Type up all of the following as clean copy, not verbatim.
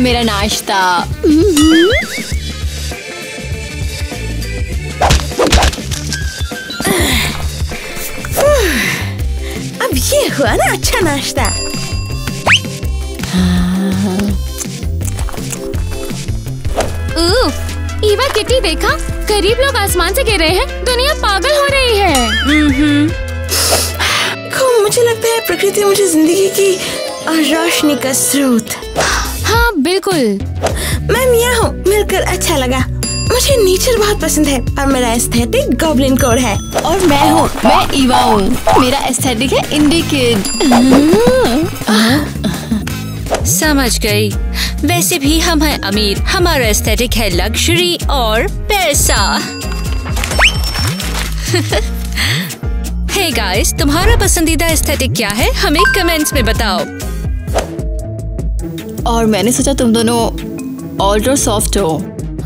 मेरा नाश्ता। अब ये हुआ ना अच्छा नाश्ता। ईवा किटी देखा, गरीब लोग आसमान से गिर रहे हैं, दुनिया पागल हो रही है। मुझे लगता है प्रकृति मुझे जिंदगी की रोशनी का स्रोत। हाँ बिल्कुल। मैं मिया हूँ, मिलकर अच्छा लगा। मुझे नेचर बहुत पसंद है और मेरा एस्थेटिक गॉब्लिन कोड है। और मैं ईवा हूँ, मेरा एस्थेटिक है इंडी किड। समझ गई। वैसे भी हम हैं अमीर, हमारा एस्थेटिक है लग्जरी और पैसा। हे गाइस, तुम्हारा पसंदीदा एस्थेटिक क्या है? हमें कमेंट्स में बताओ। और मैंने सोचा तुम दोनों ऑल्ड और सॉफ्ट हो।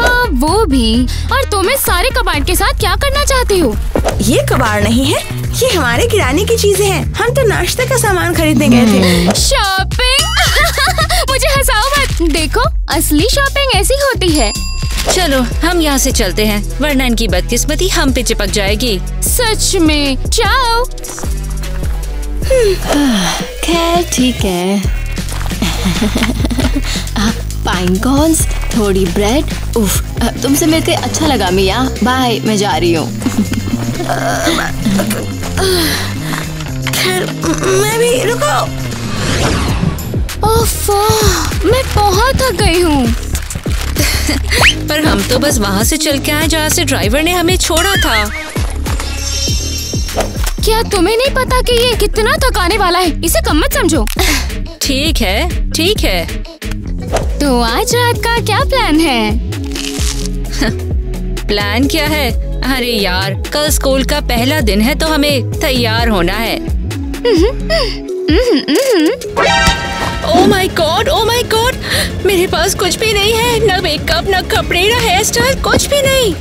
हाँ वो भी। और तुम इस सारे कबाड़ के साथ क्या करना चाहती हो? ये कबाड़ नहीं है, ये हमारे किराने की चीजें हैं। हम तो नाश्ते का सामान खरीदने गए थे। शॉपिंग? मुझे हंसाओ मत। देखो, असली शॉपिंग ऐसी होती है। चलो हम यहाँ से चलते हैं, वरना इनकी बदकिस्मती हम पे चिपक जाएगी। सच में। जाओ। खैर ठीक है। पाइन कॉर्न्स, थोड़ी ब्रेड। उफ, तुमसे मिलकर अच्छा लगा मिया। बाय, मैं जा रही हूँ। खैर मैं भी। रुको। ओफो, मैं बहुत थक गई हूँ। पर हम तो बस वहाँ से चल के आए जहाँ से ड्राइवर ने हमें छोड़ा था। क्या तुम्हें नहीं पता कि ये कितना थकाने वाला है? इसे कम मत समझो। ठीक है, ठीक है। तो आज रात का क्या प्लान है? प्लान क्या है? अरे यार, कल स्कूल का पहला दिन है तो हमें तैयार होना है। Oh my God, oh my God, मेरे पास कुछ भी नहीं है। न मेकअप, न कपड़े, न हेयर स्टाइल, कुछ भी नहीं।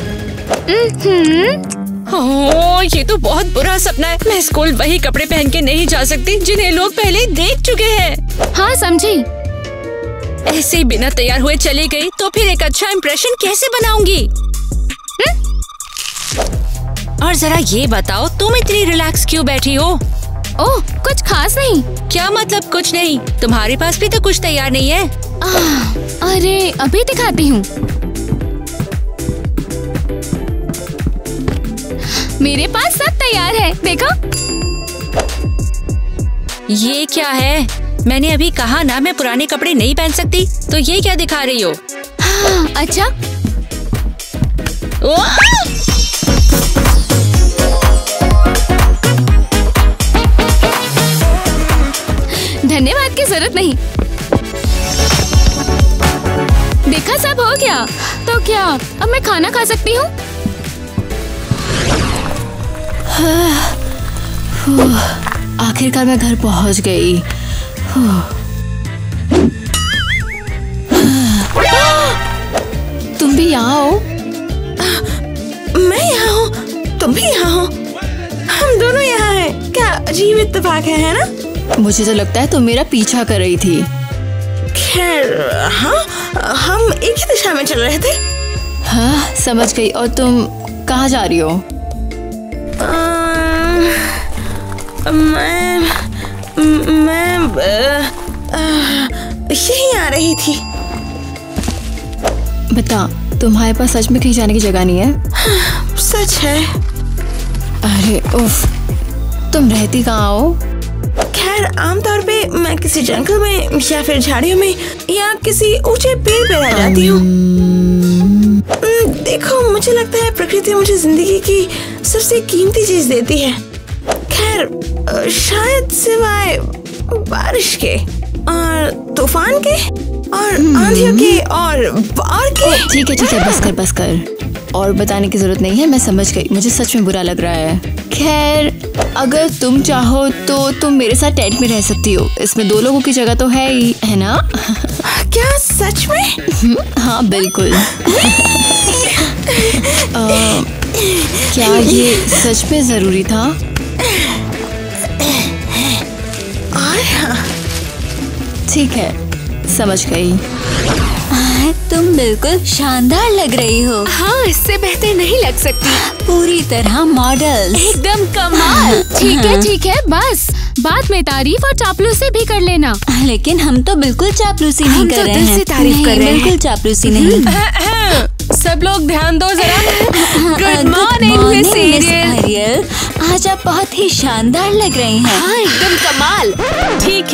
ओह, ये तो बहुत बुरा सपना है। मैं स्कूल वही कपड़े पहन के नहीं जा सकती जिन्हें लोग पहले देख चुके हैं। हाँ समझी। ऐसे ही बिना तैयार हुए चली गई तो फिर एक अच्छा इम्प्रेशन कैसे बनाऊंगी? और जरा ये बताओ, तुम इतनी रिलैक्स क्यों बैठी हो? ओह, कुछ खास नहीं। क्या मतलब कुछ नहीं? तुम्हारे पास भी तो कुछ तैयार नहीं है। अरे अभी दिखाती हूँ। मेरे पास सब तैयार है, देखो। ये क्या है? मैंने अभी कहा ना मैं पुराने कपड़े नहीं पहन सकती, तो ये क्या दिखा रही हो? हाँ, अच्छा। धन्यवाद की जरूरत नहीं। देखा, सब हो गया। तो क्या अब मैं खाना खा सकती हूँ? आखिरकार मैं घर पहुँच गई। तुम भी यहाँ हो? मैं यहाँ हूँ, तुम भी यहाँ हो। हम दोनों यहाँ हैं। क्या अजीब इत्तेफाक है ना? मुझे तो लगता है तुम मेरा पीछा कर रही थी। खैर हाँ, हम एक ही दिशा में चल रहे थे। हाँ समझ गई। और तुम कहाँ जा रही हो? मैं यहीं आ रही थी। बता, तुम्हारे पास सच में कहीं जाने की जगह नहीं है? सच है। अरे उफ, तुम रहती कहाँ हो? खैर आमतौर पे मैं किसी जंगल में या फिर झाड़ियों में या किसी ऊंचे पेड़ पे रह जाती हूँ। देखो, मुझे लगता है प्रकृति मुझे जिंदगी की सबसे कीमती चीज देती है। खैर शायद सिवाय बारिश के और तूफान के और आंधियों के और बाढ़ के। ठीक है, बस कर। और बताने की जरूरत नहीं है, मैं समझ गई। मुझे सच में बुरा लग रहा है। खैर अगर तुम चाहो तो तुम मेरे साथ टेंट में रह सकती हो। इसमें 2 लोगों की जगह तो है ही, है ना? क्या सच में? हाँ बिल्कुल। क्या ये सच में जरूरी था? और हाँ, ठीक है, समझ गई। तुम बिल्कुल शानदार लग रही हो। हाँ, इससे बेहतर नहीं लग सकती। पूरी तरह मॉडल। एकदम कमाल। ठीक है बस बाद में तारीफ और चापलूसी भी कर लेना। लेकिन हम तो बिल्कुल चापलूसी नहीं कर रहे हैं। दिल से तारीफ कर रहे हैं। बिल्कुल चापलूसी नहीं। सब लोग ध्यान दो जरा। Good morning miss Ariel. आज आप बहुत ही शानदार लग रही हैं। हाँ, एकदम कमाल। ठीक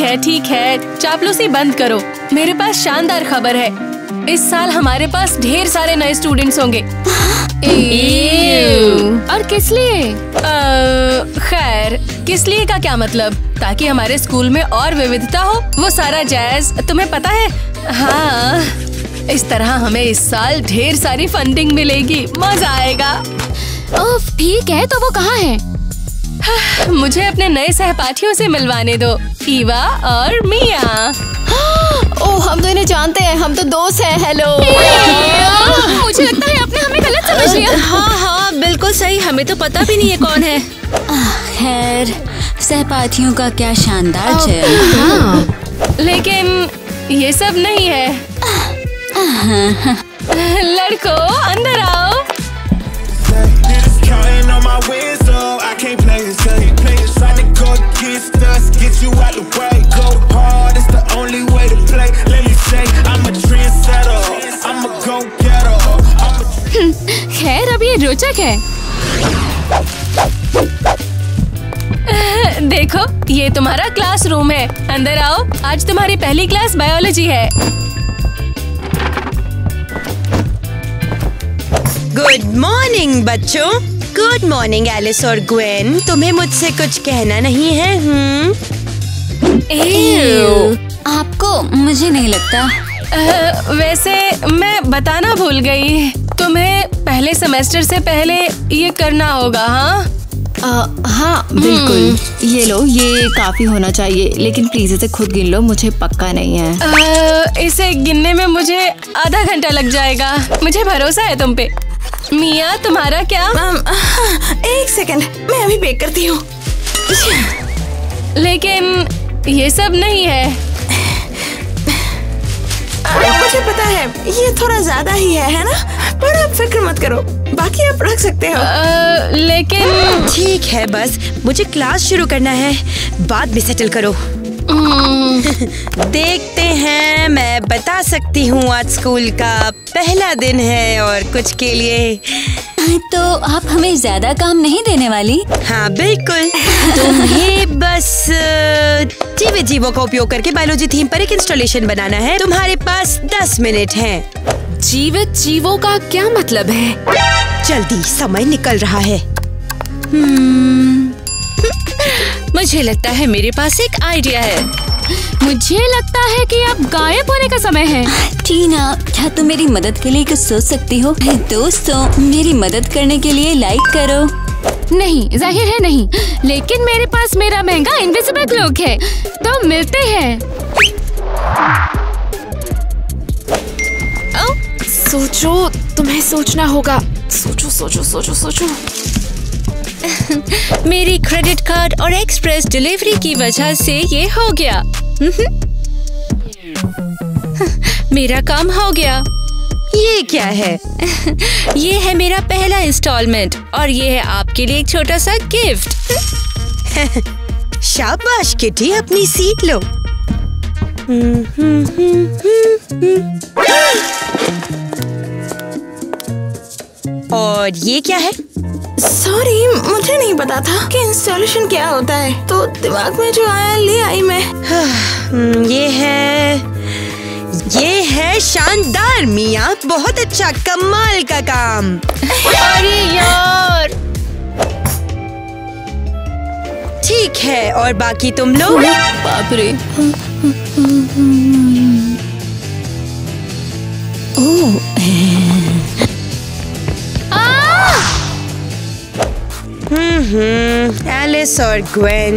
है, चापलूसी बंद करो। मेरे पास शानदार खबर है। इस साल हमारे पास ढेर सारे नए स्टूडेंट्स होंगे। और किस लिए? खैर, किस लिए का क्या मतलब? ताकि हमारे स्कूल में और विविधता हो, वो सारा जैज तुम्हें पता है। हाँ, इस तरह हमें इस साल ढेर सारी फंडिंग मिलेगी। मजा आएगा। ओह ठीक है, तो वो कहाँ है? मुझे अपने नए सहपाठियों से मिलवाने दो, ईवा और मिया। ओह, हम तो इन्हें जानते हैं, हम तो दोस्त हैं। हेलो। मुझे लगता है आपने हमें गलत समझ लिया। हाँ, बिल्कुल सही। हमें तो पता भी नहीं है कौन है। खैर, सहपाठियों का क्या शानदार चयन। हाँ, लेकिन ये सब नहीं है। लड़कों, अंदर आओ। खैर, अब ये रोचक है। देखो, ये तुम्हारा क्लासरूम है। अंदर आओ। आज तुम्हारी पहली क्लास बायोलॉजी है। गुड मॉर्निंग बच्चों। गुड मॉर्निंग एलिस और ग्वेन। तुम्हें मुझसे कुछ कहना नहीं है? आपको? मुझे नहीं लगता। वैसे मैं बताना भूल गई। तुम्हें पहले सेमेस्टर से पहले ये करना होगा। हाँ बिल्कुल। ये लो, ये काफी होना चाहिए, लेकिन प्लीज इसे खुद गिन लो, मुझे पक्का नहीं है। इसे गिनने में मुझे आधा घंटा लग जाएगा। मुझे भरोसा है तुम पे। मिया, तुम्हारा क्या? एक सेकंड, मैं अभी पैक करती हूँ। लेकिन ये सब नहीं है। मुझे पता है ये थोड़ा ज्यादा ही है ना? पर आप फिक्र मत करो, बाकी आप रख सकते हो। लेकिन ठीक है, बस मुझे क्लास शुरू करना है, बाद में सेटल करो। देखते हैं, मैं बता सकती हूँ आज स्कूल का पहला दिन है और कुछ के लिए। तो आप हमें ज्यादा काम नहीं देने वाली? हाँ बिल्कुल। तुम्हें बस जीवित जीवों का उपयोग करके बायोलॉजी थीम पर एक इंस्टॉलेशन बनाना है। तुम्हारे पास 10 मिनट हैं। जीवित जीवों का क्या मतलब है? जल्दी, समय निकल रहा है। मुझे लगता है मेरे पास एक आइडिया है। मुझे लगता है कि अब गायब होने का समय है। टीना, क्या तुम मेरी मदद के लिए कुछ सोच सकती हो? दोस्तों, मेरी मदद करने के लिए लाइक करो। नहीं, जाहिर है नहीं, लेकिन मेरे पास मेरा महंगा इनविजिबल क्लोक है, तो मिलते हैं। सोचो, तुम्हें सोचना होगा। सोचो। मेरी क्रेडिट कार्ड और एक्सप्रेस डिलीवरी की वजह से ये हो गया। मेरा काम हो गया। ये क्या है? ये है मेरा पहला इंस्टॉलमेंट और ये है आपके लिए एक छोटा सा गिफ्ट। शाबाश किटी, अपनी सीट लो। और ये क्या है? सॉरी, मुझे नहीं पता था कि इंस्टॉलेशन क्या होता है, तो दिमाग में जो आया ले आई मैं। ये है शानदार मिया, बहुत अच्छा, कमाल का काम। अरे यार। ठीक है, और बाकी तुम लोग? बाप रे। एलिस और ग्वेन,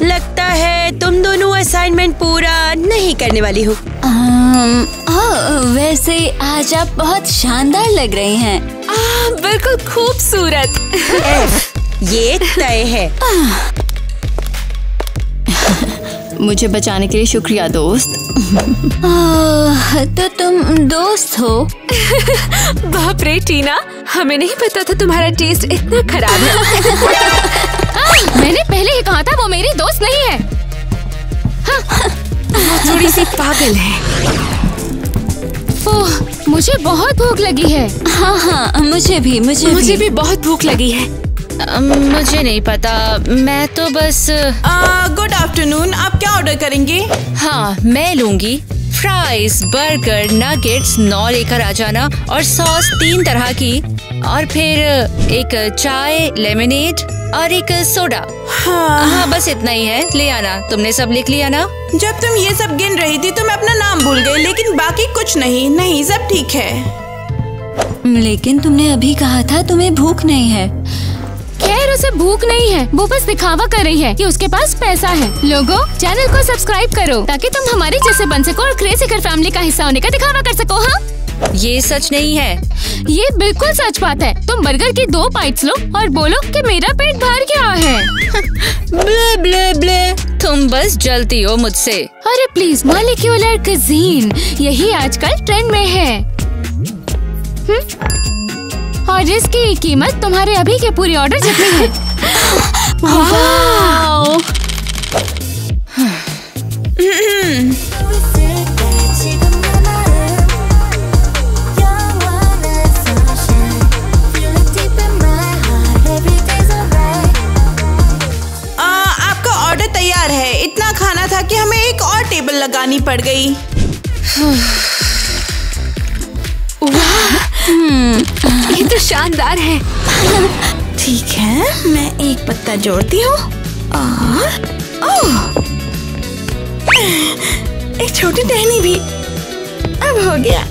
लगता है तुम दोनों असाइनमेंट पूरा नहीं करने वाली हो। वैसे आज आप बहुत शानदार लग रही हैं। बिल्कुल खूबसूरत। ये तय है। मुझे बचाने के लिए शुक्रिया दोस्त। तो तुम दोस्त हो? बाप रे टीना, हमें नहीं पता था तुम्हारा टेस्ट इतना खराब है। मैंने पहले ही कहा था वो मेरी दोस्त नहीं है। वो थोड़ी सी पागल है। ओह, मुझे बहुत भूख लगी है। हाँ, मुझे भी बहुत भूख लगी है। मुझे नहीं पता, मैं तो बस। गुड आफ्टरनून, आप क्या ऑर्डर करेंगे? हाँ, मैं लूंगी फ्राइज, बर्गर, नगेट्स 9 लेकर आ जाना और सॉस 3 तरह की, और फिर एक चाय, लेमनेड और एक सोडा। हाँ, बस इतना ही है, ले आना। तुमने सब लिख लिया ना? जब तुम ये सब गिन रही थी तो मैं अपना नाम भूल गई, लेकिन बाकी कुछ नहीं, सब ठीक है। लेकिन तुमने अभी कहा था तुम्हें भूख नहीं है। खैर, उसे भूख नहीं है, वो बस दिखावा कर रही है कि उसके पास पैसा है। लोगों, चैनल को सब्सक्राइब करो ताकि तुम हमारे जैसे बन सको और क्रेजी कर फैमिली का हिस्सा होने का दिखावा कर सको। हाँ, ये सच नहीं है। ये बिल्कुल सच बात है। तुम बर्गर की 2 बाइट्स लो और बोलो कि मेरा पेट भर गया है। ब्ले ब्ले ब्ले, तुम बस जलती हो मुझसे। अरे प्लीज, मॉलिक्यूलर कुजीन यही आजकल ट्रेंड में है। और इसकी कीमत तुम्हारे अभी के पूरे ऑर्डर जितनी है। वाओ! आपका ऑर्डर तैयार है। इतना खाना था कि हमें एक और टेबल लगानी पड़ गई। ये तो शानदार है। ठीक है, मैं एक पत्ता जोड़ती हूँ और एक छोटी टहनी भी। अब हो गया।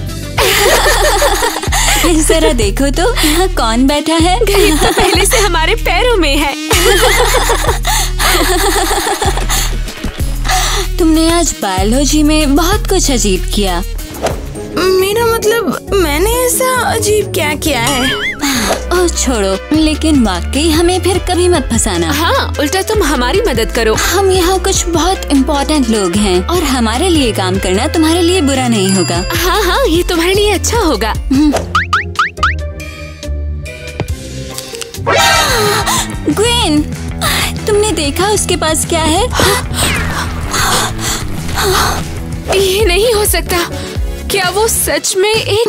जरा देखो तो यहाँ कौन बैठा है। तो पहले से हमारे पैरों में है। तुमने आज बायोलॉजी में बहुत कुछ अजीब किया। मेरा मतलब, मैंने ऐसा अजीब क्या किया है? ओह छोड़ो, लेकिन वाकई हमें फिर कभी मत फंसाना। हाँ, उल्टा तुम हमारी मदद करो। हम यहाँ कुछ बहुत इम्पोर्टेंट लोग हैं और हमारे लिए काम करना तुम्हारे लिए बुरा नहीं होगा। हाँ, ये तुम्हारे लिए अच्छा होगा। ग्वेन, तुमने देखा उसके पास क्या है? ये नहीं हो सकता। क्या वो सच में एक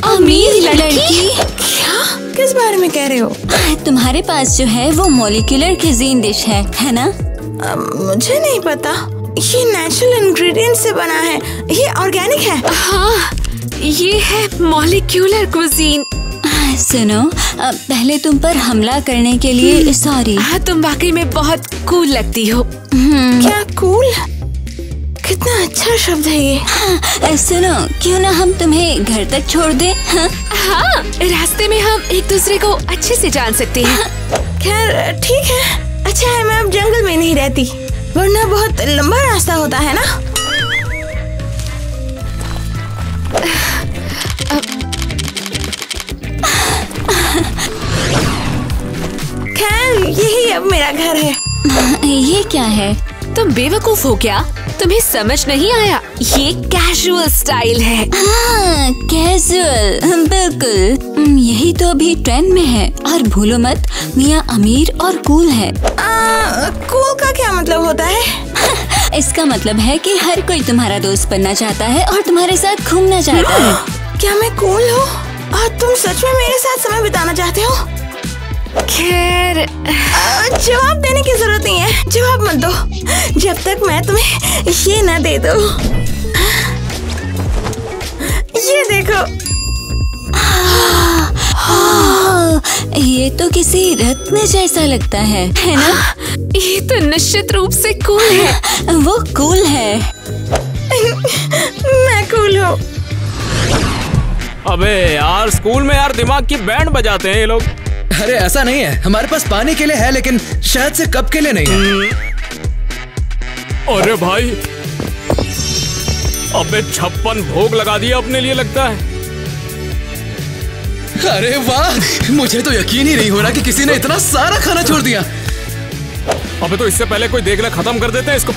अमीर लड़की? क्या? किस बारे में कह रहे हो? तुम्हारे पास जो है वो मॉलिक्यूलर कुजीन डिश है ना? मुझे नहीं पता। ये नेचुरल इंग्रेडिएंट से बना है। ये ऑर्गेनिक है। हाँ, ये है मॉलिक्यूलर कुजीन। सुनो, पहले तुम पर हमला करने के लिए सॉरी। हाँ, तुम वाकई में बहुत कूल लगती हो। क्या कूल? कितना अच्छा शब्द है ये। सुनो, क्यों ना हम तुम्हें घर तक छोड़ दें? हाँ, रास्ते में हम एक दूसरे को अच्छे से जान सकते हैं। खैर ठीक है। अच्छा है मैं अब जंगल में नहीं रहती, वरना बहुत लंबा रास्ता होता है ना। खैर यही अब मेरा घर है। ये क्या है? तुम बेवकूफ हो क्या? तुम्हें समझ नहीं आया? ये कैजुअल स्टाइल है। हाँ, कैजुअल, बिल्कुल। यही तो अभी ट्रेंड में है। और भूलो मत, मियाँ अमीर और कूल है। कूल का क्या मतलब होता है? इसका मतलब है कि हर कोई तुम्हारा दोस्त बनना चाहता है और तुम्हारे साथ घूमना चाहता है। क्या मैं कूल हूँ और तुम सच में मेरे साथ समय बिताना चाहते हो? खैर, जवाब देने की जरूरत नहीं है। जवाब मत दो जब तक मैं तुम्हें ये ना दे दूं। ये देखो। ये तो किसी रत्न जैसा लगता है ना? ये तो निश्चित रूप से कूल है। वो कूल है। मैं कूल हूँ। अबे यार, स्कूल में यार दिमाग की बैंड बजाते हैं ये लोग। अरे ऐसा नहीं है, हमारे पास पानी के लिए है लेकिन शायद से कप के लिए नहीं है। अरे भाई, अबे 56 भोग लगा दिया अपने लिए लगता है। अरे वाह, मुझे तो यकीन ही नहीं हो रहा कि किसी ने इतना सारा खाना छोड़ दिया। अबे तो इससे पहले कोई देख ले, खत्म कर देते हैं इसको।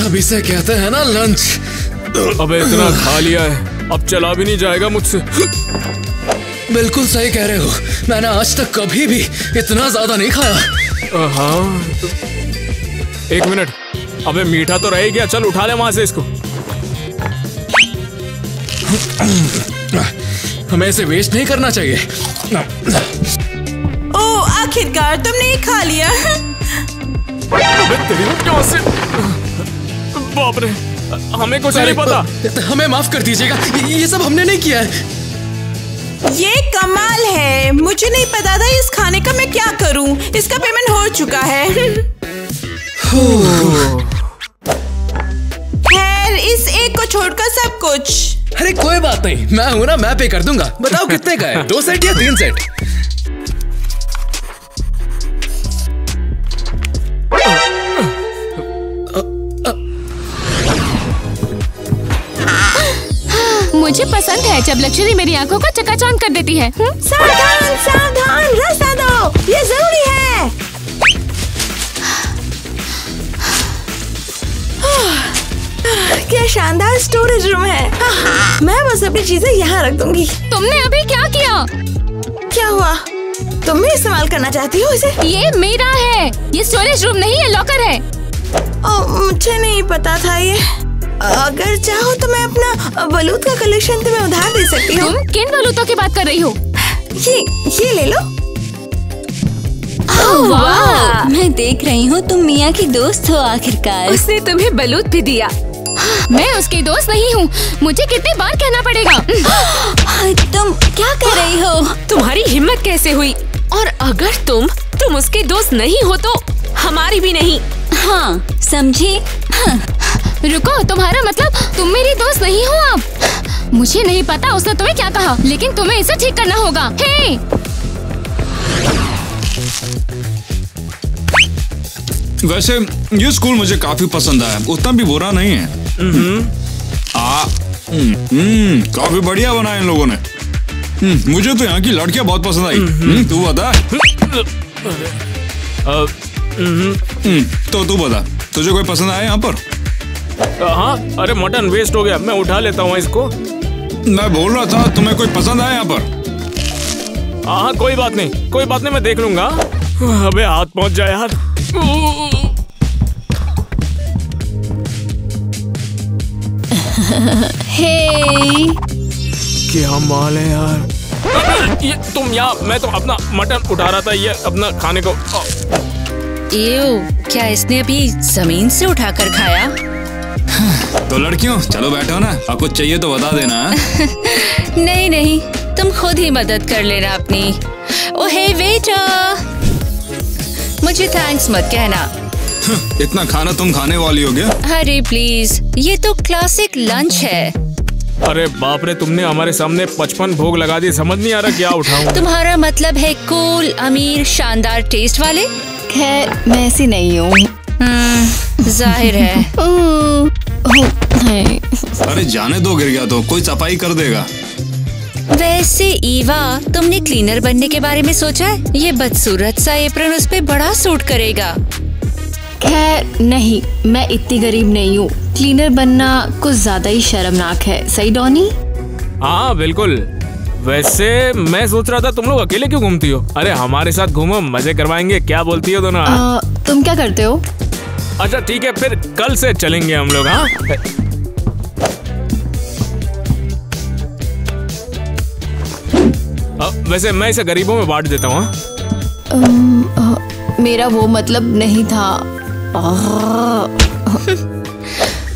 अब इसे कहते हैं ना लंच। अबे इतना खा लिया है, अब चला भी नहीं जाएगा मुझसे। बिल्कुल सही कह रहे हो, मैंने आज तक कभी भी इतना ज्यादा नहीं खाया। हाँ, एक मिनट, अबे मीठा तो रह गया, चल उठा ले वहां से इसको। हमें इसे वेस्ट नहीं करना चाहिए। ओ आखिरकार तुमने खा लिया। अबे तेरी क्या से? बाप रे, हमें कुछ नहीं पता। हमें माफ कर दीजिएगा, ये सब हमने नहीं किया है। ये कमाल है, मुझे नहीं पता था इस खाने का मैं क्या करूं। इसका पेमेंट हो चुका है। खैर, इस एक को छोड़कर सब कुछ। अरे कोई बात नहीं, मैं हूं ना, मैं पे कर दूंगा। बताओ कितने का है, 2 सेट या 3 सेट? मुझे पसंद है जब लक्ष्मी मेरी आंखों को चकाचौंध कर देती है। सावधान सावधान, रास्ता दो, ये जरूरी है। क्या शानदार स्टोरेज रूम है। मैं बस अपनी चीजें यहाँ रख दूंगी। तुमने अभी क्या किया? क्या हुआ? तुम भी इस्तेमाल करना चाहती हो इसे? ये मेरा है, ये स्टोरेज रूम नहीं है, लॉकर है। मुझे नहीं पता था ये। अगर चाहो तो मैं अपना बलूत का कलेक्शन तुम्हें उधार दे सकती हूँ। तुम किन बलूतों की बात कर रही हो? ये ले लो। वाह, मैं देख रही हूँ तुम मिया की दोस्त हो आखिरकार। उसने तुम्हें बलूत भी दिया। मैं उसकी दोस्त नहीं हूँ, मुझे कितनी बार कहना पड़ेगा? तुम क्या कर रही हो? तुम्हारी हिम्मत कैसे हुई? और अगर तुम उसके दोस्त नहीं हो तो हमारी भी नहीं। हाँ, समझी? रुको, तुम्हारा मतलब तुम मेरी दोस्त नहीं हो अब? मुझे नहीं पता उसने तुम्हें क्या कहा, लेकिन तुम्हें इसे ठीक करना होगा। हे! वैसे ये स्कूल मुझे काफी पसंद आया, उतना भी बुरा नहीं है। काफी बढ़िया बनाया इन लोगों ने। मुझे तो यहाँ की लड़कियाँ बहुत पसंद आई। तू बता। तो तू बता, तुझे कोई पसंद आया यहाँ पर? हाँ, अरे मटन वेस्ट हो गया, मैं उठा लेता हूँ इसको। मैं बोल रहा था तुम्हें कोई पसंद आया यहाँ पर? हाँ, कोई बात नहीं, कोई बात नहीं, मैं देख लूंगा। अबे हाथ पहुंच जाए यार। हे, क्या माल है यार। ये तुम यहाँ, मैं तो अपना मटन उठा रहा था, ये अपना खाने को। क्या इसने अभी जमीन से उठाकर खाया? तो लड़कियों चलो बैठो ना, अब कुछ चाहिए तो बता देना। नहीं नहीं, तुम खुद ही मदद कर लेना अपनी। ओ हे वेटर, मुझे थैंक्स मत कहना। इतना खाना तुम खाने वाली हो क्या? अरे प्लीज, ये तो क्लासिक लंच है। अरे बाप रे, तुमने हमारे सामने 55 भोग लगा दिए, समझ नहीं आ रहा क्या उठाऊं। तुम्हारा मतलब है कूल, अमीर, शानदार टेस्ट वाले? खैर मैं ऐसी नहीं हूँ। जाहिर है। अरे जाने दो, गिर गया तो कोई सफाई कर देगा। वैसे ईवा, तुमने क्लीनर बनने के बारे में सोचा है? ये बदसूरत सा एप्रन उस पे बड़ा सूट करेगा। खैर नहीं, मैं इतनी गरीब नहीं हूँ। क्लीनर बनना कुछ ज्यादा ही शर्मनाक है, सही डॉनी? हाँ बिल्कुल। वैसे मैं सोच रहा था तुम लोग अकेले क्यों घूमती हो? अरे हमारे साथ घूमो, मजे करवाएंगे, क्या बोलती हो दोनों? तुम क्या करते हो? अच्छा ठीक है, फिर कल से चलेंगे हम लोग। हाँ वैसे मैं इसे गरीबों में बांट देता हूँ। मेरा वो मतलब नहीं था।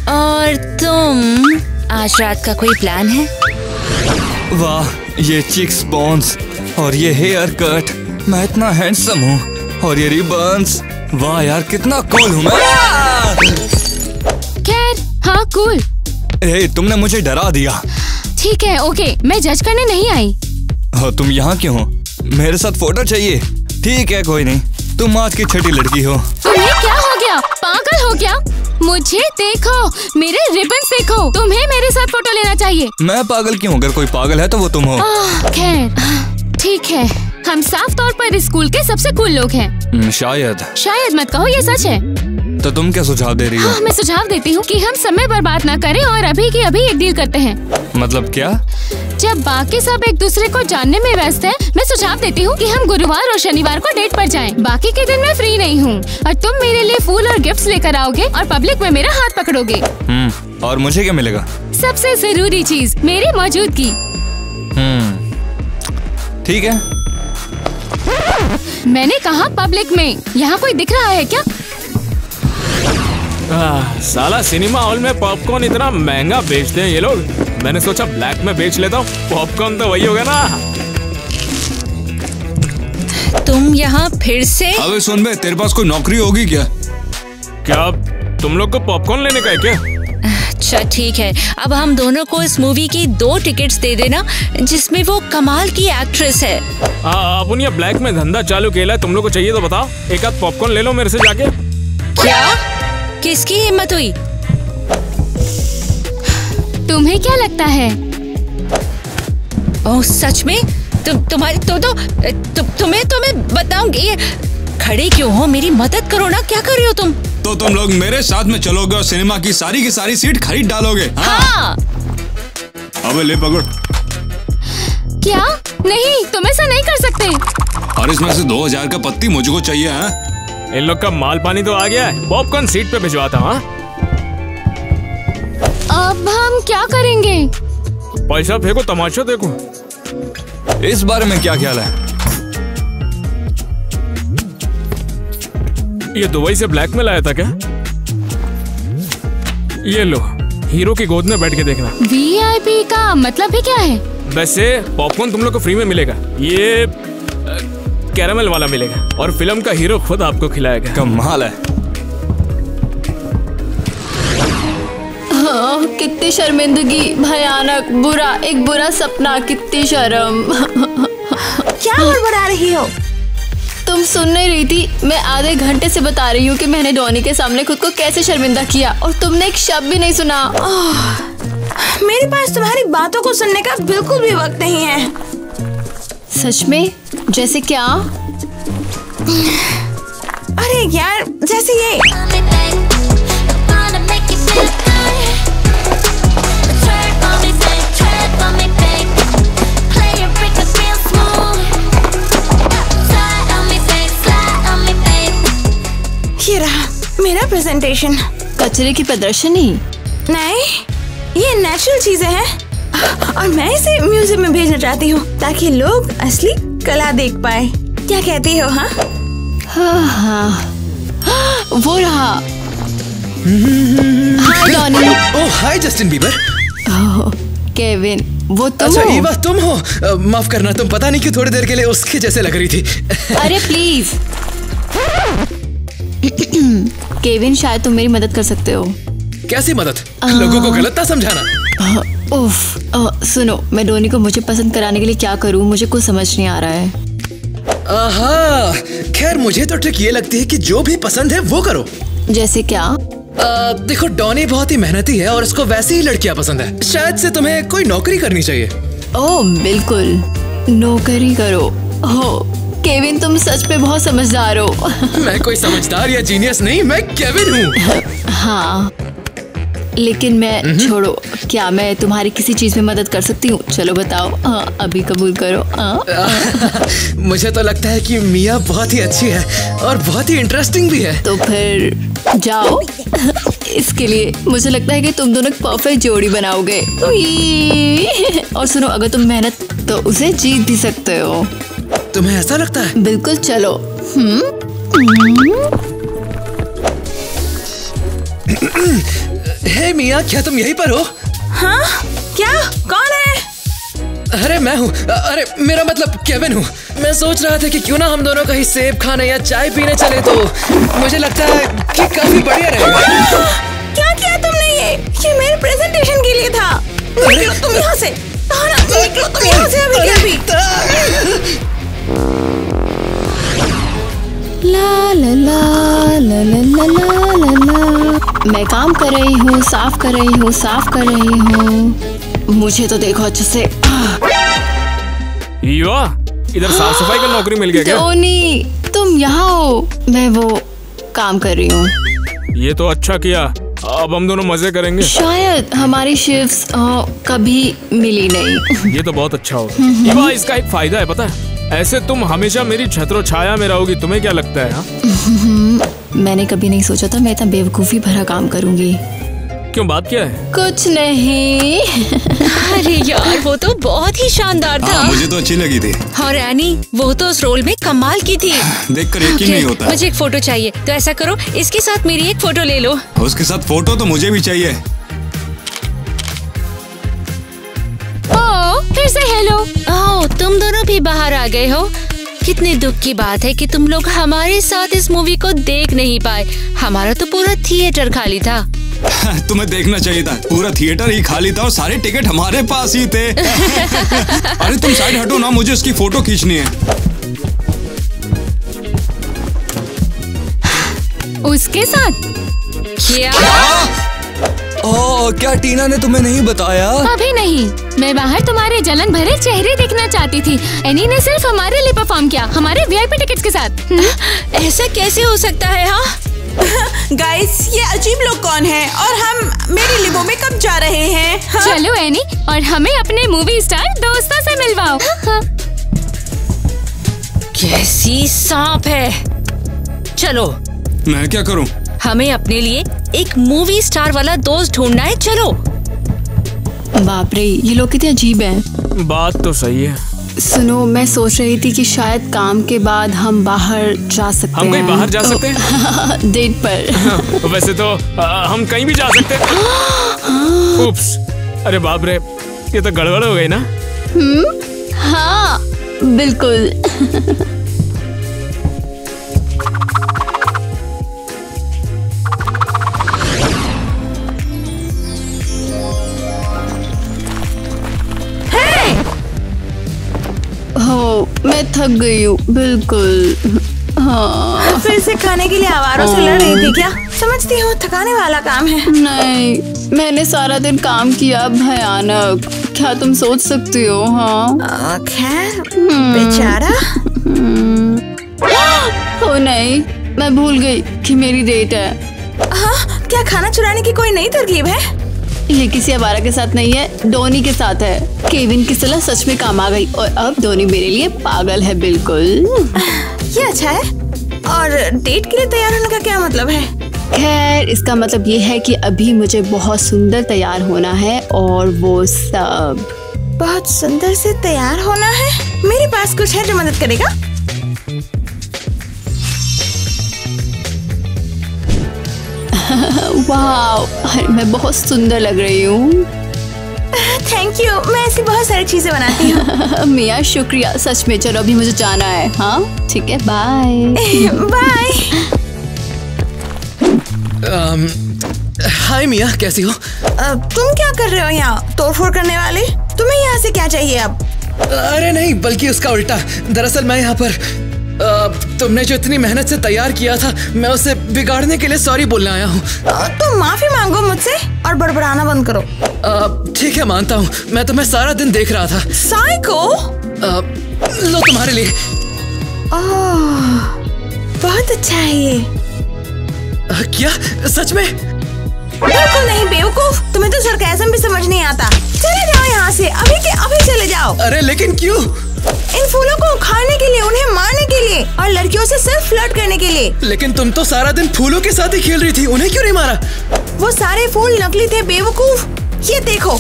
और तुम, आज रात का कोई प्लान है? वाह, ये चिक्स बोन्स और ये हेयर कट, मैं इतना हैंडसम हूँ, और ये रिबन्स, वाह यार कितना कूल हूँ मैं। खैर हाँ, कूल। तुमने मुझे डरा दिया। ठीक है, ओके, मैं जज करने नहीं आई। तुम यहाँ क्यों हो? मेरे साथ फोटो चाहिए? ठीक है कोई नहीं। तुम आज की छठी लड़की हो। तुम्हें क्या हो गया? पागल हो क्या? मुझे देखो, मेरे रिबन्स देखो। तुम्हें मेरे साथ फोटो लेना चाहिए। मैं पागल क्यों? अगर कोई पागल है तो वो तुम हो। खैर, ठीक है। हम साफ तौर पर इस स्कूल के सबसे कूल लोग हैं। शायद मत कहो, ये सच है। तो तुम क्या सुझाव दे रही हो? मैं सुझाव देती हूँ कि हम समय बर्बाद ना करें और अभी की अभी एक डील करते हैं। मतलब क्या? जब बाकी सब एक दूसरे को जानने में व्यस्त हैं, मैं सुझाव देती हूँ कि हम गुरुवार और शनिवार को डेट पर जाएं। बाकी के दिन मैं फ्री नहीं हूँ और तुम मेरे लिए फूल और गिफ्ट्स लेकर आओगे और पब्लिक में मेरा हाथ पकड़ोगे। और मुझे क्या मिलेगा? सबसे जरूरी चीज, मेरी मौजूदगी। ठीक है। मैंने कहा पब्लिक में। यहाँ कोई दिख रहा है क्या? साला सिनेमा हॉल में पॉपकॉर्न इतना महंगा बेचते हैं ये लोग। मैंने सोचा ब्लैक में बेच लेता हूँ। पॉपकॉर्न तो वही होगा ना। तुम यहाँ फिर से? अबे सुन बे, तेरे पास कोई नौकरी होगी क्या? क्या तुम लोग को पॉपकॉर्न लेने का है क्या? अच्छा ठीक है, अब हम दोनों को इस मूवी की 2 टिकट्स दे देना जिसमें वो कमाल की एक्ट्रेस है। अपन ये ब्लैक में धंधा चालू किया, तुम लोग को चाहिए तो बताओ। एक आध पॉपकॉर्न ले लो मेरे से जाके। क्या? किसकी हिम्मत हुई? तुम्हें क्या लगता है? ओह सच में? तुम्हें बताऊंगी। खड़े क्यों हो? मेरी मदद करो ना। क्या कर रहे हो तुम? तो तुम लोग मेरे साथ में चलोगे और सिनेमा की सारी सीट खरीद डालोगे? हाँ। अबे ले पकड़। क्या? नहीं, तुम ऐसा नहीं कर सकते। और इसमें से 2000 का पत्ती मुझको चाहिए। हाँ? इन लोग का माल पानी तो आ गया है। पॉपकॉर्न सीट पे भिजवाता हूँ। अब हम क्या करेंगे? पैसा फेंको, तमाशा देखो। इस बारे में क्या ख्याल है? ये दुबई से ब्लैक में लाया था क्या? ये लो, हीरो की गोद में बैठ के देखना। VIP का मतलब भी क्या है? वैसे पॉपकॉर्न तुम लोग को फ्री में मिलेगा। ये कैरामल वाला मिलेगा और फिल्म का हीरो खुद आपको खिलाएगा। कमाल है। कितनी शर्मिंदगी, भयानक, बुरा, एक बुरा सपना, कितनी शर्म। क्या बड़बड़ा रही हो? तुम सुन नहीं रही थी? मैं आधे घंटे से बता रही हूँ कि मैंने डॉनी के सामने खुद को कैसे शर्मिंदा किया और तुमने एक शब्द भी नहीं सुना। मेरे पास तुम्हारी बातों को सुनने का बिल्कुल भी वक्त नहीं है। सच में? जैसे क्या? अरे यार, जैसे ये। ये रहा मेरा प्रेजेंटेशन। कचरे की प्रदर्शनी? नहीं, ये नेचुरल चीजें हैं और मैं इसे म्यूजियम में भेजना चाहती हूँ ताकि लोग असली कला देख पाए। क्या कहती हो? हाँ, वो रहा। हाय डॉनी। ओह हाय जस्टिन बीबर। केविन, वो तुम अच्छा हो? ईवा तुम हो? माफ करना, तुम पता नहीं क्यों थोड़ी देर के लिए उसके जैसे लग रही थी। अरे प्लीज। केविन, शायद तुम मेरी मदद कर सकते हो। कैसी मदद? लोगों को गलत ना समझाना। सुनो, मैं डोनी को मुझे पसंद कराने के लिए क्या करूं, मुझे कुछ समझ नहीं आ रहा है। आहा, खैर मुझे तो ट्रिक ये लगती है कि जो भी पसंद है वो करो। जैसे क्या? देखो डॉनी बहुत ही मेहनती है और उसको वैसी ही लड़कियां पसंद है। शायद से तुम्हें कोई नौकरी करनी चाहिए। ओह बिल्कुल, नौकरी करो। हो केविन, तुम सच में बहुत समझदार हो। मैं कोई समझदार या जीनियस नहीं, मैं केविन हूँ। हाँ, लेकिन मैं छोड़ो, क्या मैं तुम्हारी किसी चीज में मदद कर सकती हूँ? चलो बताओ। अभी कबूल करो। मुझे तो लगता है कि मिया बहुत ही अच्छी है और बहुत ही इंटरेस्टिंग भी है। तो फिर जाओ। इसके लिए मुझे लगता है कि तुम दोनों एक परफेक्ट जोड़ी बनाओगे। और सुनो, अगर तुम मेहनत तो उसे जीत भी सकते हो। तुम्हें ऐसा लगता है? बिल्कुल, चलो। हे मिया, क्या तुम यहीं पर हो? हाँ? क्या? कौन है? अरे मैं हूँ। अरे मेरा मतलब केविन हूँ। मैं सोच रहा था कि क्यों ना हम दोनों कहीं सेब खाने या चाय पीने चले, तो मुझे लगता है कि काफी बढ़िया रहेगा। क्या किया तुमने? ये मेरे प्रेजेंटेशन के लिए था। निकलो तुम यहाँ से। निकलो तुम यहाँ से अभी के अभी। ला मैं काम कर रही हूँ, साफ कर रही हूँ, साफ कर रही हूँ। मुझे तो देखो अच्छे से। ईवा, इधर साफ सफाई का नौकरी मिल गया क्या? टोनी, तुम यहाँ हो, मैं वो काम कर रही हूँ। ये तो अच्छा किया, अब हम दोनों मजे करेंगे। शायद हमारी शिफ्ट्स कभी मिली नहीं। ये तो बहुत अच्छा होगा। ईवा, इसका एक फायदा है पता है, ऐसे तुम हमेशा मेरी छत्रो छाया में रहोगी। तुम्हें क्या लगता है? मैंने कभी नहीं सोचा था मैं इतना बेवकूफी भरा काम करूंगी। क्यों, बात क्या है? कुछ नहीं। अरे यार, वो तो बहुत ही शानदार था। मुझे तो अच्छी लगी थी। और एनी, वो तो उस रोल में कमाल की थी। देखकर यकीन नहीं होता। मुझे एक फोटो चाहिए, तो ऐसा करो इसके साथ मेरी एक फोटो ले लो। उसके साथ फोटो तो मुझे भी चाहिए। फिर से हेलो। ओह, तुम दोनों भी बाहर आ गए हो। कितने दुख की बात है कि तुम लोग हमारे साथ इस मूवी को देख नहीं पाए। हमारा तो पूरा थिएटर खाली था। तुम्हें देखना चाहिए था, पूरा थिएटर ही खाली था और सारे टिकट हमारे पास ही थे। अरे तुम साइड हटो ना, मुझे उसकी फोटो खींचनी है। उसके साथ क्या? ओह, क्या टीना ने तुम्हें नहीं बताया? अभी नहीं, मैं बाहर तुम्हारे जलन भरे चेहरे देखना चाहती थी। एनी ने सिर्फ हमारे लिए परफॉर्म किया, हमारे वीआईपी टिकट्स के साथ। ऐसा कैसे हो सकता है? हाँ गाइस, ये अजीब लोग कौन हैं और हम मेरी लिबो में कब जा रहे हैं? हाँ? चलो एनी, और हमें अपने मूवी स्टार दोस्तों से मिलवाओ। कैसी सांप है। चलो, मैं क्या करूं? हमें अपने लिए एक मूवी स्टार वाला दोस्त ढूंढना है। चलो। बाप रे, ये लोग कितने अजीब हैं। बात तो सही है। सुनो, मैं सोच रही थी कि शायद काम के बाद हम बाहर जा सकते हैं। हम कहीं बाहर जा सकते हैं? डेट पर। वैसे तो हम कहीं भी जा सकते हैं। उप्स, अरे बाप रे, ये तो गड़बड़ हो गई ना। हाँ बिल्कुल। हो, मैं थक गई हूँ बिल्कुल। हाँ। फिर से खाने के लिए आवारों से लड़ रही थी क्या? समझती हूँ थकाने वाला काम है। नहीं, मैंने सारा दिन काम किया, भयानक। क्या तुम सोच सकती हो? हाँ खैर, बेचारा। ओ नहीं, मैं भूल गई कि मेरी डेट है। हाँ, क्या खाना चुराने की कोई नई तरकीब है? ये किसी आवारा के साथ नहीं है, डोनी के साथ है। केविन की सलाह सच में काम आ गई और अब डोनी मेरे लिए पागल है बिल्कुल। ये अच्छा है। और डेट के लिए तैयार होने का क्या मतलब है? खैर, इसका मतलब ये है कि अभी मुझे बहुत सुंदर तैयार होना है और वो सब। बहुत सुंदर से तैयार होना है? मेरे पास कुछ है जो मदद करेगा। वाह, मैं बहुत सुंदर लग रही हूँ। थैंक यू, मैं ऐसी बहुत सारी चीजें बनाती हूँ। मिया शुक्रिया, सच में। चलो अभी मुझे जाना है। हाँ ठीक है, बाय। बाय। हाय मिया, कैसी हो? तुम क्या कर रहे हो यहाँ, तोड़फोड़ करने वाले? तुम्हें यहाँ से क्या चाहिए अब? अरे नहीं, बल्कि उसका उल्टा। दरअसल मैं यहाँ पर तुमने जो इतनी मेहनत से तैयार किया था, मैं उसे बिगाड़ने के लिए सॉरी बोलने आया हूँ। तुम माफी मांगो मुझसे और बड़बड़ाना बंद करो। ठीक है, मानता हूँ, मैं तुम्हें सारा दिन देख रहा था। साइको। लो तुम्हारे लिए। बहुत अच्छा है ये। क्या सच में? बिल्कुल नहीं बेवकूफ, तुम्हें तो सरकाज़म भी समझ नहीं आता। चले जाओ यहाँ से, अभी के अभी चले जाओ। अरे लेकिन क्यों? इन फूलों को उखाड़ने के लिए, उन्हें मारने के लिए और लड़कियों से सिर्फ फ्लर्ट करने के लिए। लेकिन तुम तो सारा दिन फूलों के साथ ही खेल रही थी, उन्हें क्यों नहीं मारा? वो सारे फूल नकली थे बेवकूफ। ये देखो।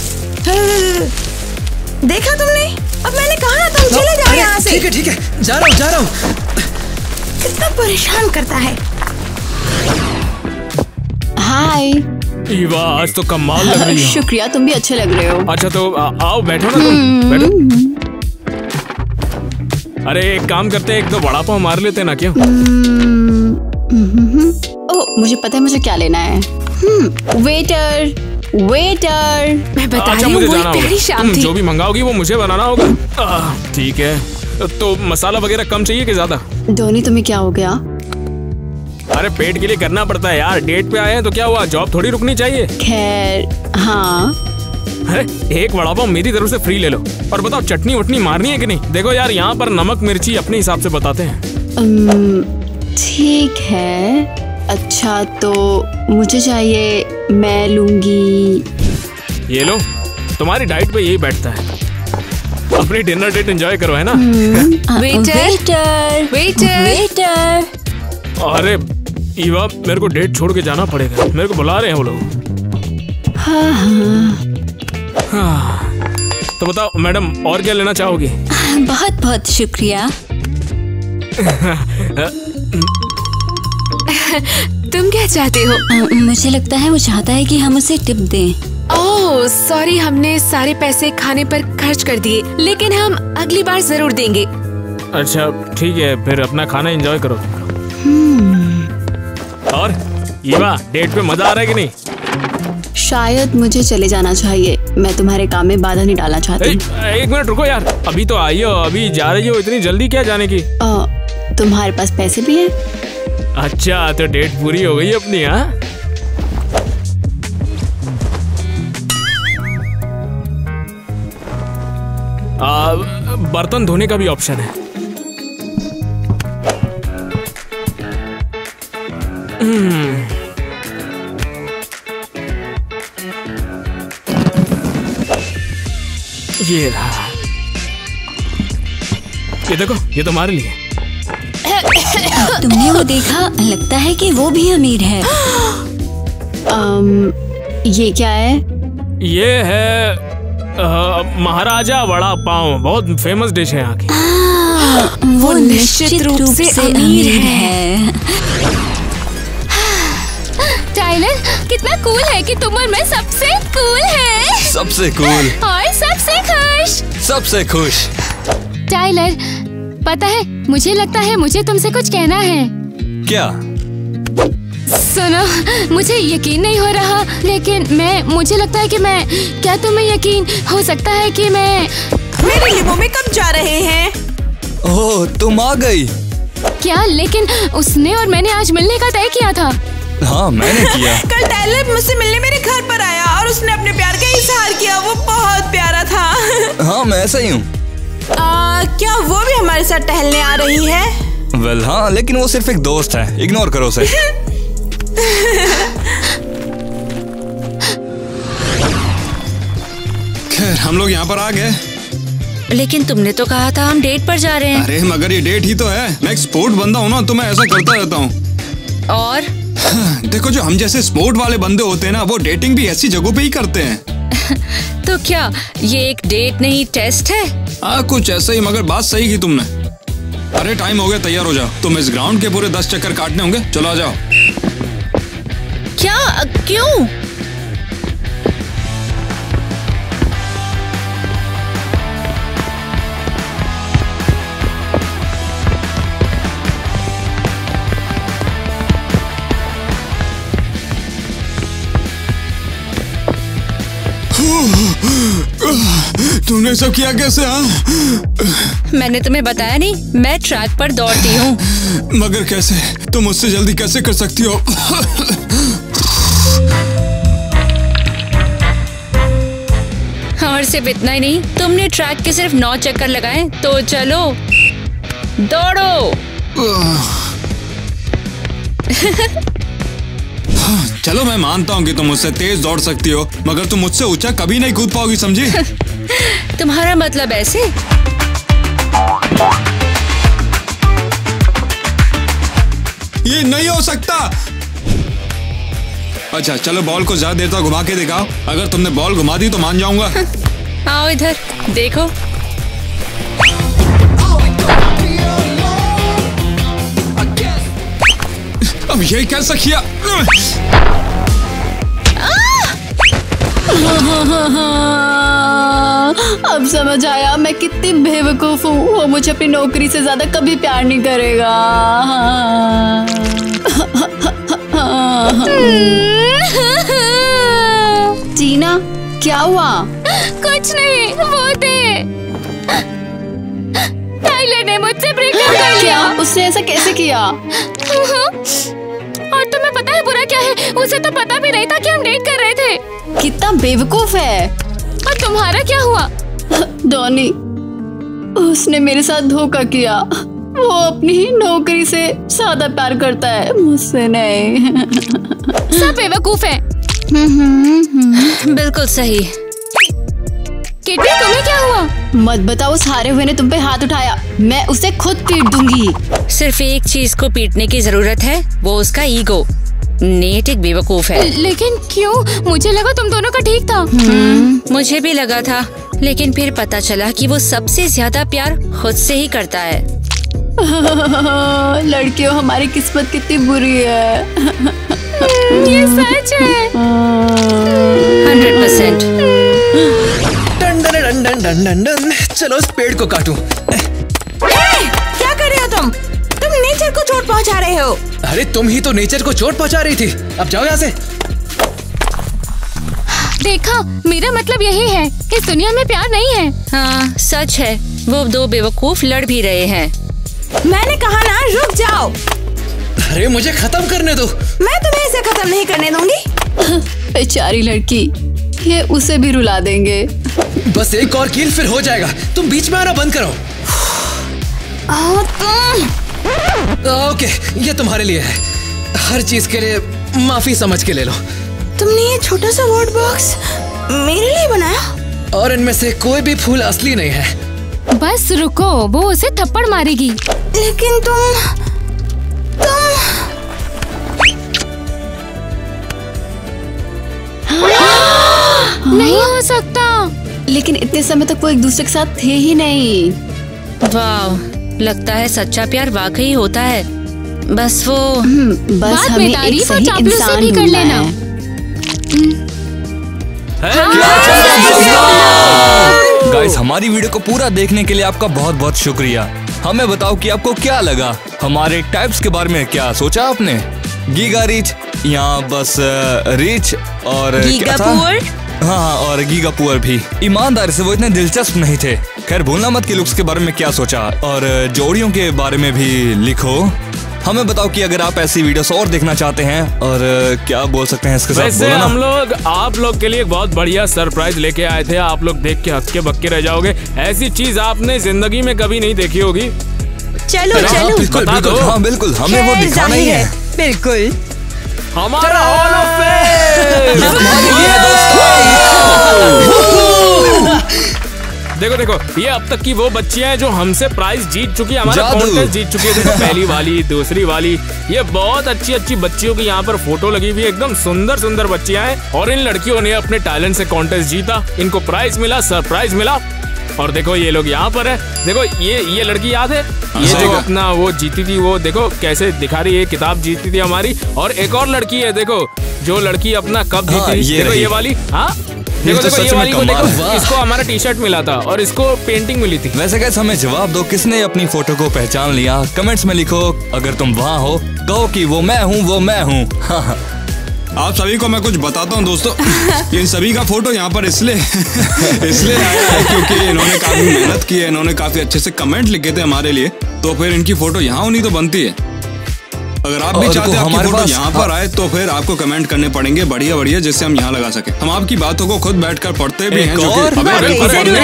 देखा तुमने? अब मैंने कहा ना, तुम चले जाओ यहाँ से। ठीक है, जा रहा हूँ। कितना परेशान करता है। हाय। ईवा, आज तो कमाल लग रही हो। शुक्रिया, तुम भी अच्छे लग रहे हो। अच्छा तो आओ, बैठो ना तुम, बैठो। अरे एक काम करते हैं, एक दो वड़ा पाव मार लेते ना, क्यों? ओह, मुझे पता है मुझे क्या लेना है। वेटर, मैं बता अच्छा, रही हूँ, मुझे वो जाना एक प्यारी होगा। शाम तुम थी। जो भी मंगाओगी वो मुझे बनाना होगा। ठीक है, तो मसाला वगैरह कम चाहिए कि ज्यादा? डोनी, तुम्हें क्या हो गया? अरे पेट के लिए करना पड़ता है यार, डेट पे आए हैं तो क्या हुआ, जॉब थोड़ी रुकनी चाहिए। खैर हाँ। अरे एक वड़ा पाव मेरी तरफ से फ्री ले लो। और बताओ चटनी वटनी मारनी है कि नहीं? देखो यार यहाँ पर नमक मिर्ची अपने हिसाब से बताते हैं। ठीक है, अच्छा तो मुझे चाहिए, मैं लूंगी। ये लो, तुम्हारी डाइट पे यही बैठता है। अपनी डिनर डेट एंजॉय करो, है ना? Waiter waiter. अरे ईवा, मेरे को डेट छोड़ के जाना पड़ेगा, मेरे को बुला रहे हैं वो लोग। हाँ। तो बताओ मैडम, और क्या लेना चाहोगी? बहुत बहुत शुक्रिया। तुम क्या चाहते हो? मुझे लगता है वो चाहता है कि हम उसे टिप दें। ओह सॉरी, हमने सारे पैसे खाने पर खर्च कर दिए, लेकिन हम अगली बार जरूर देंगे। अच्छा ठीक है, फिर अपना खाना एंजॉय करो। और ईवा, डेट पे मजा आ रहा है कि नहीं? शायद मुझे चले जाना चाहिए, मैं तुम्हारे काम में बाधा नहीं डालना चाहती। एक मिनट रुको यार, अभी तो आई हो, अभी जा रही हो, इतनी जल्दी क्या जाने की? तुम्हारे पास पैसे भी हैं? अच्छा तो डेट पूरी हो गई अपनी। हाँ बर्तन धोने का भी ऑप्शन है। ये रहा, ये देखो, ये तुम्हारे लिए। तुमने वो देखा? लगता है कि वो भी अमीर है। ये क्या है? ये है महाराजा वड़ा पाव, बहुत फेमस डिश है यहाँ की। वो निश्चित रूप से अमीर है। टाइलर, कितना कूल है कि तुम और मैं सबसे कूल है। सबसे कूल और सबसे खुश। सबसे खुश। टाइलर, पता है, मुझे लगता है मुझे तुमसे कुछ कहना है। क्या? सुनो, मुझे यकीन नहीं हो रहा, लेकिन मुझे लगता है कि क्या तुम्हें यकीन हो सकता है कि मेरे लिमो में कब जा रहे हैं? ओह, तुम आ गई। क्या? लेकिन उसने और मैंने आज मिलने का तय किया था। हाँ मैंने किया। कल टाइलर मुझसे मिलने मेरे घर पर आया और उसने अपने प्यार का इजहार किया, वो बहुत प्यारा था। हाँ मैं ऐसा ही हूँ। क्या वो भी हमारे साथ टहलने आ रही है? वेल हाँ, लेकिन वो सिर्फ एक दोस्त है, इग्नोर करो उसे। खैर हम लोग यहाँ पर आ गए। लेकिन तुमने तो कहा था हम डेट पर जा रहे हैं। अरे मगर ये डेट ही तो है, मैं एक स्पोर्ट बंदा हूँ ना, तो मैं ऐसा करता रहता हूँ। और देखो, जो हम जैसे स्पोर्ट वाले बंदे होते हैं ना, वो डेटिंग भी ऐसी जगहों पे ही करते हैं। तो क्या ये एक डेट नहीं टेस्ट है? कुछ ऐसा ही, मगर बात सही की तुमने। अरे टाइम हो गया, तैयार हो जाओ। तुम इस ग्राउंड के पूरे 10 चक्कर काटने होंगे, चलो आ जाओ। क्या? क्यों? तुमने सब किया कैसे? हाँ मैंने तुम्हें बताया नहीं, मैं ट्रैक पर दौड़ती हूँ। मगर कैसे? तुम मुझसे जल्दी कैसे कर सकती हो? और सिर्फ इतना ही नहीं, तुमने ट्रैक के सिर्फ 9 चक्कर लगाए, तो चलो दौड़ो। चलो मैं मानता हूँ कि तुम मुझसे तेज दौड़ सकती हो, मगर तुम मुझसे ऊंचा कभी नहीं कूद पाओगी, समझी? तुम्हारा मतलब ऐसे? ये नहीं हो सकता। अच्छा चलो, बॉल को ज्यादा देर तक घुमा के दिखाओ। अगर तुमने बॉल घुमा दी तो मान जाऊंगा। आओ इधर देखो। अब ये कैसा किया? अब समझ आया मैं कितनी बेवकूफ हूँ। वो मुझे अपनी नौकरी से ज्यादा कभी प्यार नहीं करेगा। टीना, क्या हुआ? कुछ नहीं, वो दे। टाइलर ने मुझसे ब्रेकअप कर लिया। क्या? उसने ऐसा कैसे किया? क्या है? उसे तो पता भी नहीं था कि हम डेट कर रहे थे। कितना बेवकूफ है। और तुम्हारा क्या हुआ? डॉनी, उसने मेरे साथ धोखा किया। वो अपनी ही नौकरी से ज्यादा प्यार करता है, मुझसे नहीं। सब बेवकूफ है। बिल्कुल सही। किटी, तुम्हें क्या हुआ? मत बताओ, उस हारे हुए ने तुम पे हाथ उठाया। मैं उसे खुद पीट दूंगी। सिर्फ एक चीज को पीटने की जरूरत है, वो उसका ईगो। नेट एक बेवकूफ है। लेकिन क्यों? मुझे लगा तुम दोनों का ठीक था। मुझे भी लगा था, लेकिन फिर पता चला कि वो सबसे ज्यादा प्यार खुद से ही करता है। लड़कियों, हमारी किस्मत कितनी बुरी है। ये सच है। 100%। Done done done done done done done. चलो इस पेड़ को काटूं। क्या कर रहे हो तुम? तुम नेचर को चोट पहुंचा रहे हो। अरे तुम ही तो नेचर को चोट पहुंचा रही थी। अब जाओ यहाँ से। देखा, मेरा मतलब यही है, इस दुनिया में प्यार नहीं है। हाँ सच है, वो दो बेवकूफ लड़ भी रहे हैं। मैंने कहा ना, रुक जाओ। अरे मुझे खत्म करने दो। मैं तुम्हें इसे खत्म नहीं करने दूंगी। बेचारी लड़की, ये उसे भी रुला देंगे। बस एक और कील फिर हो जाएगा। तुम बीच में आना बंद करो। ओके, ये तुम्हारे लिए है। हर चीज के लिए माफी समझ के ले लो। तुमने ये छोटा सा वर्ड बॉक्स मेरे लिए बनाया? और इनमें से कोई भी फूल असली नहीं है। बस रुको, वो उसे थप्पड़ मारेगी। लेकिन तुम नहीं हो सकता। लेकिन इतने समय तक वो एक दूसरे के साथ थे ही नहीं। वाह, लगता है सच्चा प्यार वाकई होता है। बस वो बस बाद हमें में तारीफ एक और सही चापलूसी इंसान भी कर ढूंढना लेना। है। गाइस, हमारी वीडियो को पूरा देखने के लिए आपका बहुत बहुत शुक्रिया। हमें बताओ कि आपको क्या लगा, हमारे टाइप्स के बारे में क्या सोचा आपने? गीगा रिच या बस रिच और गीगा पुअर? हाँ, और गीगा पुअर भी। ईमानदारी से वो इतने दिलचस्प नहीं थे। खैर, भूलना मत कि लुक्स के बारे में क्या सोचा, और जोड़ियों के बारे में भी लिखो। हमें बताओ कि अगर आप ऐसी वीडियोस और देखना चाहते हैं, और क्या बोल सकते हैं इसके साथ? वैसे हम लोग आप लोग के लिए एक बहुत बढ़िया सरप्राइज लेके आए थे। आप लोग देख के हक्के बक्के रह जाओगे। ऐसी चीज आपने जिंदगी में कभी नहीं देखी होगी। चलो चलो, बिल्कुल बिल्कुल, हाँ बिल्कुल, हमें वो दिखाना ही है। बिल्कुल, हमारा हॉल ऑफ फेम। देखो देखो, ये अब तक की वो बच्चियां हैं जो हमसे प्राइज जीत चुकी है, हमारा कॉन्टेस्ट जीत चुकी है। देखो, पहली वाली, दूसरी वाली, ये बहुत अच्छी अच्छी बच्चियों की यहाँ पर फोटो लगी हुई है। एकदम सुंदर सुंदर बच्चियां हैं, और इन लड़कियों ने अपने टैलेंट से कॉन्टेस्ट जीता। इनको प्राइज मिला, सरप्राइज मिला। और देखो, ये लोग यहाँ पर है। देखो, ये लड़की याद है, ये जो अपना वो जीती थी, वो देखो कैसे दिखा रही है, किताब जीती थी हमारी। और एक और लड़की है, देखो, जो लड़की अपना कप जीती थी। देखो ये वाली, हाँ देखो देखो, ये वाली को देखो, इसको हमारा टी शर्ट मिला था और इसको पेंटिंग मिली थी। वैसे गाइस, हमें जवाब दो, किसने अपनी फोटो को पहचान लिया? कमेंट्स में लिखो। अगर तुम वहाँ हो, कहो कि वो मैं हूँ, वो मैं हूँ। आप सभी को मैं कुछ बताता हूँ दोस्तों। इन सभी का फोटो यहाँ पर इसलिए आया है क्योंकि इन्होंने काफी मेहनत की है। इन्होंने काफी अच्छे से कमेंट लिखे थे हमारे लिए, तो फिर इनकी फोटो यहाँ होनी तो बनती है। अगर आप भी चाहते हैं आपकी फोटो यहाँ पर आए, तो फिर आपको कमेंट करने पड़ेंगे बढ़िया बढ़िया, जिससे हम यहाँ लगा सके। हम आपकी बातों को खुद बैठकर पढ़ते भी हैं, जो कि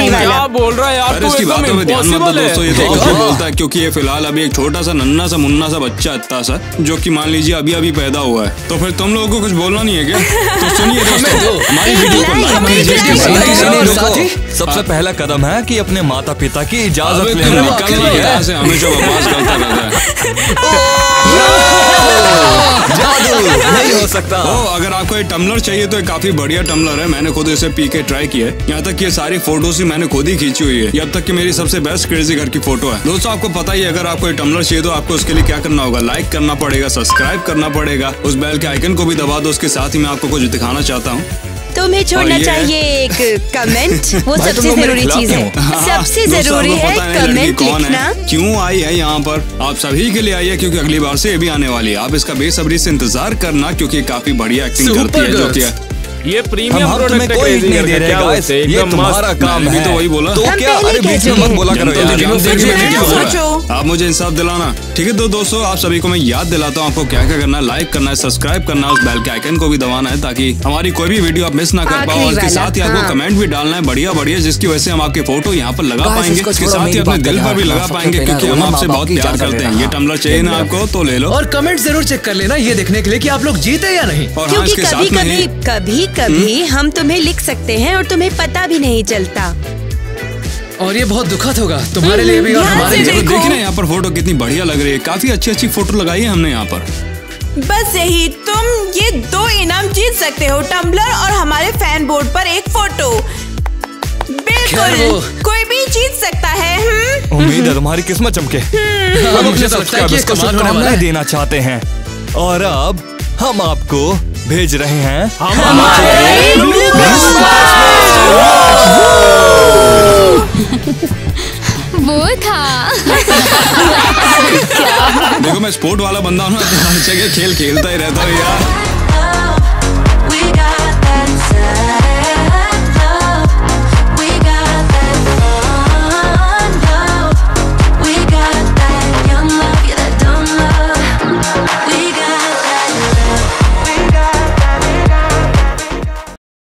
क्या बोल रहा है यार? अरे इसकी बातों में ध्यान मत दो दोस्तों, ये तो इसलिए बोलता है क्योंकि ये फिलहाल अभी एक छोटा सा नन्ना सा मुन्ना सा बच्चा इतना सा, जो कि मान लीजिए अभी अभी पैदा हुआ है। तो फिर तुम लोगों को कुछ बोलना नहीं है क्या? तो सुनिए दोस्तों, हमारी वीडियो को लाइक कीजिए। सबसे पहला कदम है कि अपने माता पिता की इजाजत लेना। हमें जो आवाज करता रहता है। जादू नहीं हो सकता। अगर आपको ये टम्बलर चाहिए तो ये काफी बढ़िया टम्बलर है। मैंने खुद इसे पी के ट्राई किया है। यहाँ तक कि ये सारी फोटोज ही मैंने खुद ही खींची हुई है। ये अब तक की मेरी सबसे बेस्ट क्रेजी घर की फोटो है। दोस्तों, आपको पता ही है, अगर आपको ये टम्बलर चाहिए तो आपको उसके लिए क्या करना होगा? लाइक करना पड़ेगा, सब्सक्राइब करना पड़ेगा, उस बेल के आइकन को भी दबा दो। उसके साथ ही मैं आपको कुछ दिखाना चाहता हूँ। तुम्हें छोड़ना चाहिए एक कमेंट, वो सबसे जरूरी चीज है। सबसे जरूरी है कमेंट लिखना। क्यों आई है यहाँ पर? आप सभी के लिए आई है क्योंकि अगली बार से ये भी आने वाली है। आप इसका बेसब्री से इंतजार करना, क्योंकि काफी बढ़िया एक्टिंग करती है, जो कि ये प्रीमियम हम तुम्हें प्रोडक्ट कोई नहीं दे रहे guys, ये तुम्हारा काम है। तो वही बोला। तो क्या, अरे बीच में मत बोला करो यार। आप मुझे इंसाफ दिलाना, ठीक है? तो दोस्तों आप सभी को मैं याद दिलाता हूँ आपको क्या क्या करना है। लाइक करना है, सब्सक्राइब करना है, उस बेल के आइकन को भी दबाना है ताकि हमारी कोई भी वीडियो आप मिस ना कर पाओ। और इसके साथ ही आपको कमेंट भी डालना है बढ़िया बढ़िया, जिसकी वजह से हम आपके फोटो यहाँ पर लगा पाएंगे। इसके साथ ही अपने दिल पर भी लगा पाएंगे क्योंकि हम आपसे बहुत प्यार करते हैं। ये टम्बलर चाहिए ना आपको तो ले लो। और कमेंट जरूर चेक कर लेना ये देखने के लिए कि आप लोग जीते या नहीं। और क्योंकि कभी कभी हम तुम्हें लिख सकते हैं और तुम्हें पता भी नहीं चलता। और ये बहुत दुखद होगा तुम्हारे लिए भी और हमारे लिए भी। देखिए ना यहाँ पर फोटो कितनी बढ़िया लग रही है, काफी अच्छी अच्छी फोटो लगाई है हमने यहाँ पर। बस यही, तुम ये 2 इनाम जीत सकते हो, टम्बलर और हमारे फैन बोर्ड पर एक फोटो। बिल्कुल कोई भी जीत सकता है। उम्मीद है तुम्हारी किस्मत चमके। हम मुझे तो लगता है कि इसको कमाल होने वाला शुभकामनाएं है। देना चाहते हैं और अब हम आपको भेज रहे हैं वो था। देखो मैं स्पोर्ट वाला बंदा हूँ ना, तो हर जगह खेल खेलता ही रहता हूँ यार।